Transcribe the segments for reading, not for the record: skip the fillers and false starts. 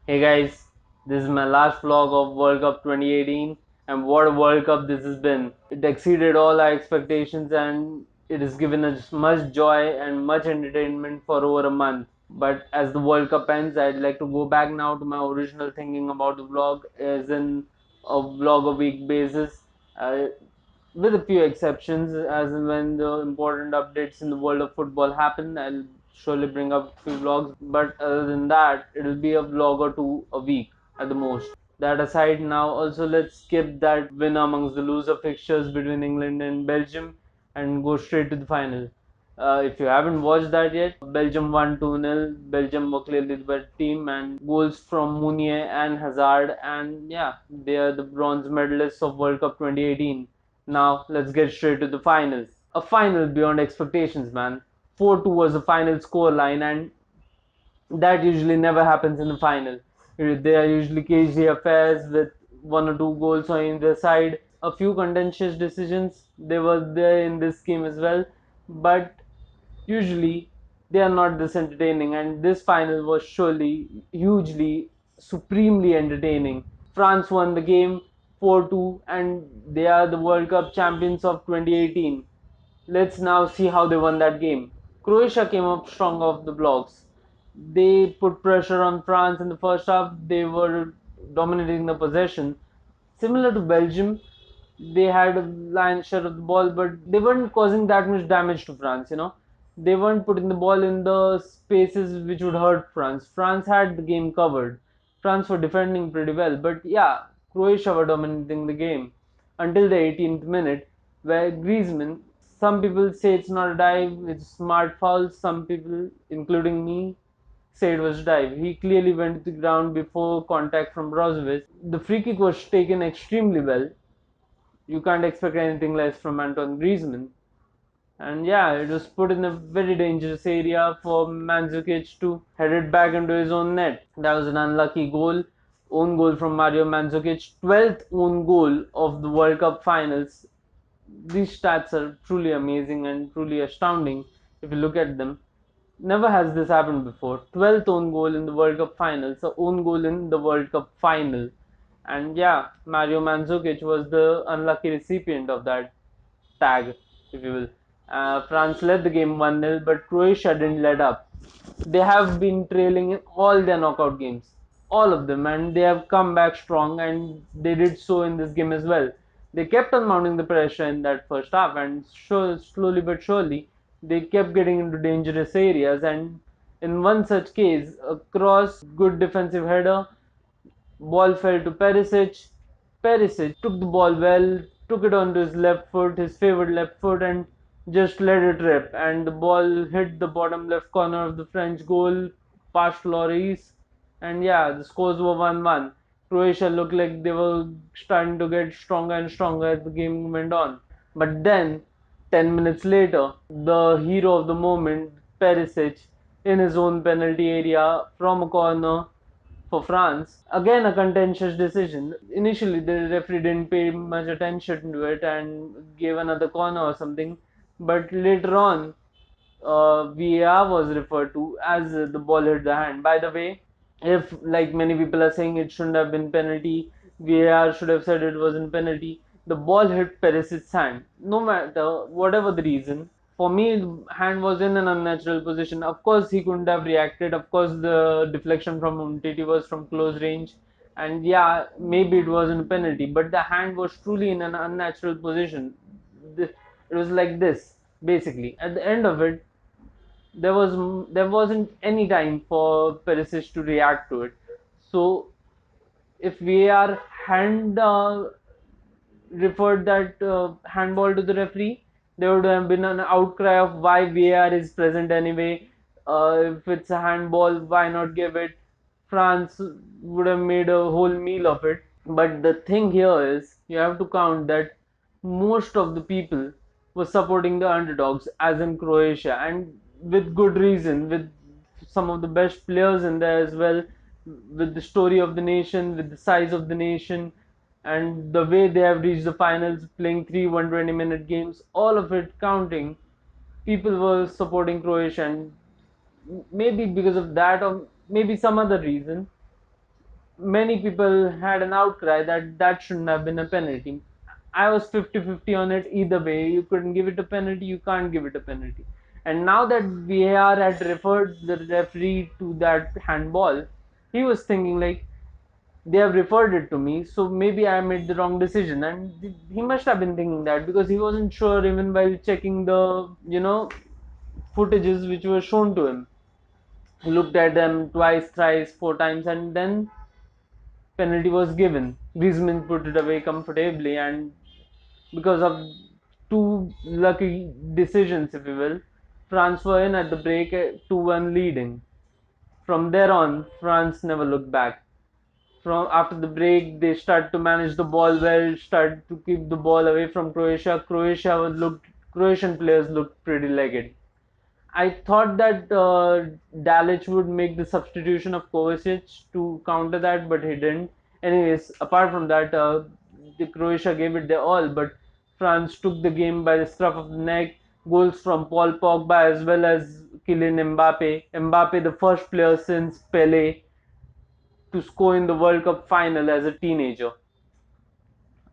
Hey guys, this is my last vlog of World Cup 2018 and what a World Cup this has been. It exceeded all our expectations and it has given us much joy and much entertainment for over a month. But as the World Cup ends, I'd like to go back now to my original thinking about the vlog as in a vlog a week basis. Uh, with a few exceptions, as and when the important updates in the world of football happen, I'll surely bring up a few vlogs. But other than that, it'll be a vlog or two a week at the most. That aside, now also let's skip that win amongst the loser fixtures between England and Belgium and go straight to the final. If you haven't watched that yet, Belgium won 2-0. Belgium were clearly the better team, and goals from Mounier and Hazard, and yeah, they are the bronze medalists of World Cup 2018. Now, let's get straight to the finals. A final beyond expectations, man. 4-2 was the final score line, and that usually never happens in the final. They are usually cagey affairs with one or two goals on either side. A few contentious decisions, they were there in this game as well, but usually they are not this entertaining, and this final was surely hugely, supremely entertaining. France won the game 4-2 and they are the World Cup champions of 2018. Let's now see how they won that game. Croatia came up strong off the blocks. They put pressure on France in the first half. They were dominating the possession. Similar to Belgium, they had a lion's share of the ball, but they weren't causing that much damage to France. They weren't putting the ball in the spaces which would hurt France. France had the game covered. France were defending pretty well, but yeah, Croatia were dominating the game until the 18th minute, where Griezmann, some people say it's not a dive, it's a smart foul. Some people, including me, say it was dive. He clearly went to the ground before contact from Brozovic. The free kick was taken extremely well. You can't expect anything less from Antoine Griezmann. And yeah, it was put in a very dangerous area for Mandzukic to head it back into his own net. That was an unlucky goal. Own goal from Mario Mandzukic. 12th own goal of the World Cup finals. These stats are truly amazing and truly astounding if you look at them. Never has this happened before. 12th own goal in the World Cup final. So own goal in the World Cup final. And yeah, Mario Mandzukic was the unlucky recipient of that tag, if you will. France led the game 1-0, but Croatia didn't let up. They have been trailing in all their knockout games, all of them, and they have come back strong, and they did so in this game as well. They kept on mounting the pressure in that first half, and slowly but surely, they kept getting into dangerous areas. And in one such case, a cross, good defensive header, ball fell to Perisic. Perisic took the ball well, took it onto his left foot, his favorite left foot, and just let it rip. And the ball hit the bottom left corner of the French goal, past Lloris. And yeah, the scores were 1-1. Croatia looked like they were starting to get stronger and stronger as the game went on. But then, 10 minutes later, the hero of the moment, Perisic, in his own penalty area from a corner, for France, again a contentious decision. Initially, the referee didn't pay much attention to it and gave another corner or something, but later on, VAR was referred to as the ball hit the hand. By the way, if like many people are saying it shouldn't have been penalty, VAR should have said it wasn't penalty. The ball hit Perisic's hand. No matter whatever the reason, for me, hand was in an unnatural position. Of course, he couldn't have reacted. Of course, the deflection from Umtiti was from close range, and yeah, maybe it wasn't a penalty, but the hand was truly in an unnatural position. It was like this, basically. At the end of it, there wasn't any time for Perisic to react to it. So if VAR hand referred that handball to the referee, there would have been an outcry of why VAR is present anyway. If it's a handball, why not give it? France would have made a whole meal of it. But the thing here is, you have to count that most of the people were supporting the underdogs, as in Croatia, and with good reason, with some of the best players in there as well, with the story of the nation, with the size of the nation, and the way they have reached the finals, playing three 120-minute games, all of it counting, people were supporting Croatia, and maybe because of that, or maybe some other reason, many people had an outcry that that shouldn't have been a penalty. I was 50-50 on it either way. You couldn't give it a penalty, you can't give it a penalty. And now that VAR had referred the referee to that handball, he was thinking like, they have referred it to me, so maybe I made the wrong decision. And he must have been thinking that because he wasn't sure even while checking the, footages which were shown to him. He looked at them twice, thrice, four times, and then penalty was given. Griezmann put it away comfortably, and because of two lucky decisions, if you will, France were in at the break 2-1 leading. From there on, France never looked back. From after the break, they started to manage the ball well, started to keep the ball away from Croatia. Croatian players looked pretty legged. I thought that Dalic would make the substitution of Kovacic to counter that, but he didn't. Anyways, apart from that, the Croatia gave it their all, but France took the game by the scruff of the neck. Goals from Paul Pogba as well as Kylian Mbappe. Mbappe, the first player since Pele to score in the World Cup final as a teenager.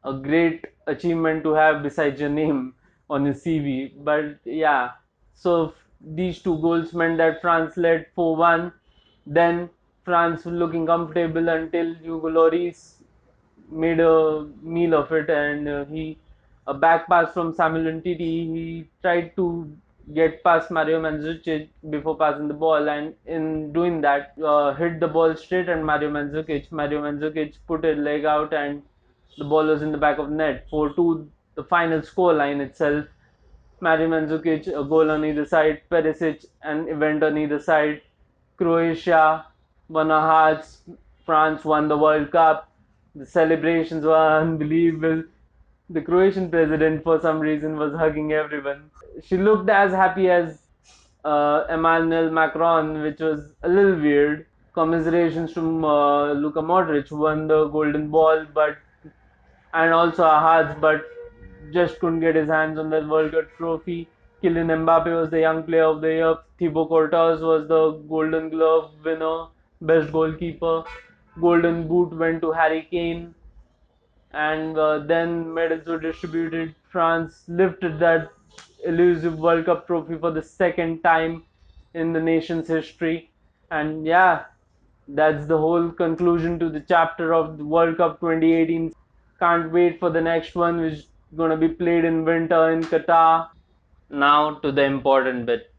A great achievement to have besides your name on your CV. But yeah, so these two goals meant that France led 4-1. Then France looking comfortable until Hugo Lloris made a meal of it, and he a back pass from Samuel Umtiti. He tried to get past Mario Mandzukic before passing the ball, and in doing that, hit the ball straight at Mario Mandzukic. Mario Mandzukic put a leg out, and the ball was in the back of net. 4-2, the final score line itself. Mario Mandzukic, a goal on either side. Perisic, an event on either side. Croatia won our hearts. France won the World Cup. The celebrations were unbelievable. The Croatian president, for some reason, was hugging everyone. She looked as happy as Emmanuel Macron, which was a little weird. Commiserations from Luka Modric, who won the Golden Ball, but and also our hearts, but just couldn't get his hands on the World Cup trophy. Kylian Mbappe was the Young Player of the Year. Thibaut Courtois was the Golden Glove winner, best goalkeeper. Golden Boot went to Harry Kane, and then medals were distributed. France lifted that elusive World Cup trophy for the second time in the nation's history. And yeah, that's the whole conclusion to the chapter of the World Cup 2018. Can't wait for the next one, which is going to be played in winter in Qatar. Now to the important bit,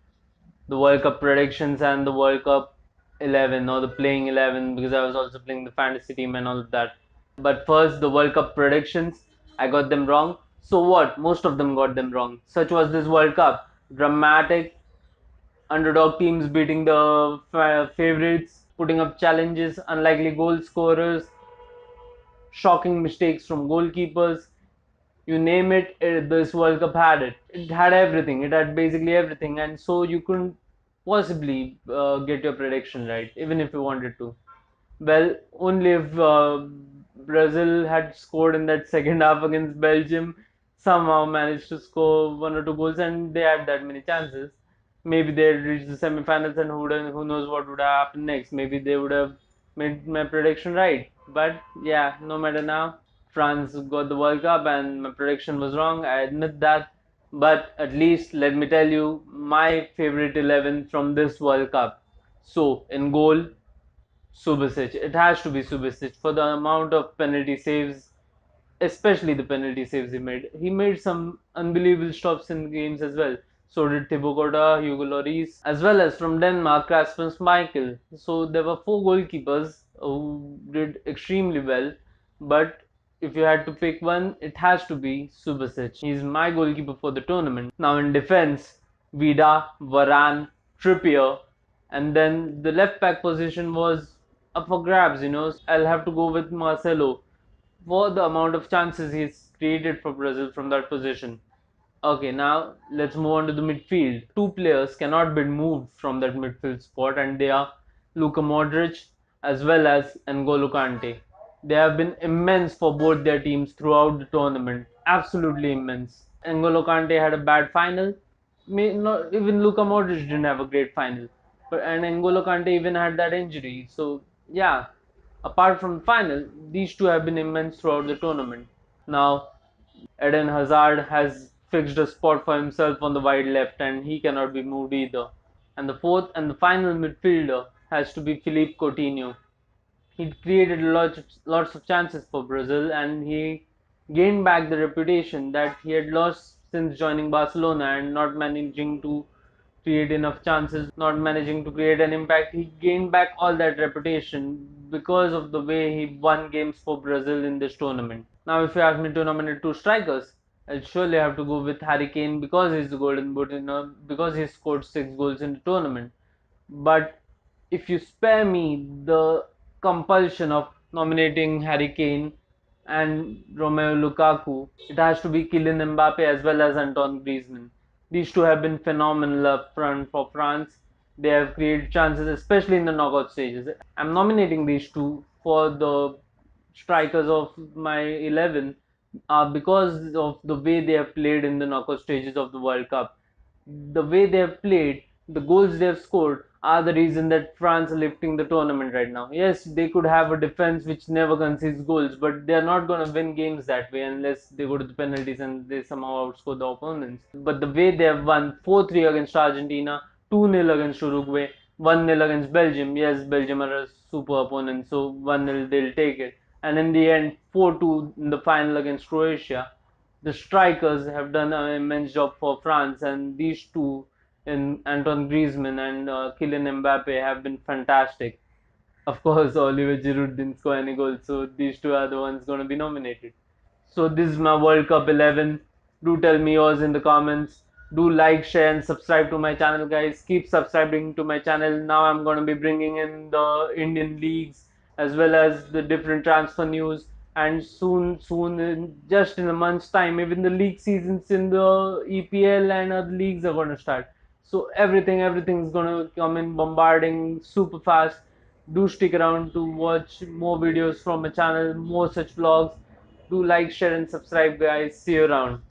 the World Cup predictions and the World Cup 11 or the playing 11, because I was also playing the fantasy team and all of that. But first, the World Cup predictions, I got them wrong. So what? Most of them got them wrong. Such was this World Cup. Dramatic, underdog teams beating the favorites, putting up challenges, unlikely goal scorers, shocking mistakes from goalkeepers. You name it, this World Cup had it. It had everything. It had basically everything, and so you couldn't possibly get your prediction right, even if you wanted to. Well, only if Brazil had scored in that second half against Belgium, somehow managed to score one or two goals, and they had that many chances. Maybe they had reached the semi-finals, and who knows what would have happened next. Maybe they would have made my prediction right. But yeah, no matter now. France got the World Cup, and my prediction was wrong. I admit that. But at least let me tell you my favorite 11 from this World Cup. So, in goal, Subasic. It has to be Subasic for the amount of penalty saves, especially the penalty saves he made. He made some unbelievable stops in games as well. So did Thibaut Courtois, Hugo Lloris, as well as from Denmark, Rasmus Michael. So there were four goalkeepers who did extremely well. But if you had to pick one, it has to be Subasic. He's my goalkeeper for the tournament. Now in defense, Vida, Varane, Trippier, and then the left back position was up for grabs. I'll have to go with Marcelo for the amount of chances he's created for Brazil from that position. Okay, now let's move on to the midfield. Two players cannot be moved from that midfield spot, and they are Luka Modric as well as N'Golo Kante. They have been immense for both their teams throughout the tournament. Absolutely immense. N'Golo Kante had a bad final. Not even Luka Modric didn't have a great final, but and N'Golo Kante even had that injury. So yeah, Apart from the final, these two have been immense throughout the tournament. Now, Eden Hazard has fixed a spot for himself on the wide left and he cannot be moved either. And the fourth and the final midfielder has to be Philippe Coutinho. He created lots of chances for Brazil and he gained back the reputation that he had lost since joining Barcelona and not managing to create enough chances, not managing to create an impact. He gained back all that reputation because of the way he won games for Brazil in this tournament. Now, if you ask me to nominate two strikers, I'll surely have to go with Harry Kane because he's the Golden Boot, because he scored 6 goals in the tournament. But if you spare me the compulsion of nominating Harry Kane and Romelu Lukaku, it has to be Kylian Mbappe as well as Antoine Griezmann. These two have been phenomenal up front for France. They have created chances, especially in the knockout stages. I'm nominating these two for the strikers of my 11 because of the way they have played in the knockout stages of the World Cup. The way they have played, the goals they have scored are the reason that France are lifting the tournament right now. Yes, they could have a defense which never concedes goals, but they're not going to win games that way unless they go to the penalties and they somehow outscore the opponents. But the way they have won 4-3 against Argentina, 2-0 against Uruguay, 1-0 against Belgium. Yes, Belgium are a super opponent, so 1-0 they'll take it. And in the end, 4-2 in the final against Croatia. The strikers have done an immense job for France, and these two, in Antoine Griezmann and Kylian Mbappe, have been fantastic. Of course, Oliver Giroud didn't score any goals, so these two are the ones going to be nominated. So this is my World Cup 11. Do tell me yours in the comments. Do like, share, and subscribe to my channel, guys. Keep subscribing to my channel. Now I'm going to be bringing in the Indian leagues as well as the different transfer news. And soon, just in a month's time, even the league seasons in the EPL and other leagues are going to start. So everything's going to come in bombarding super fast. Do stick around to watch more videos from my channel, more such vlogs. Do like, share, and subscribe, guys. See you around.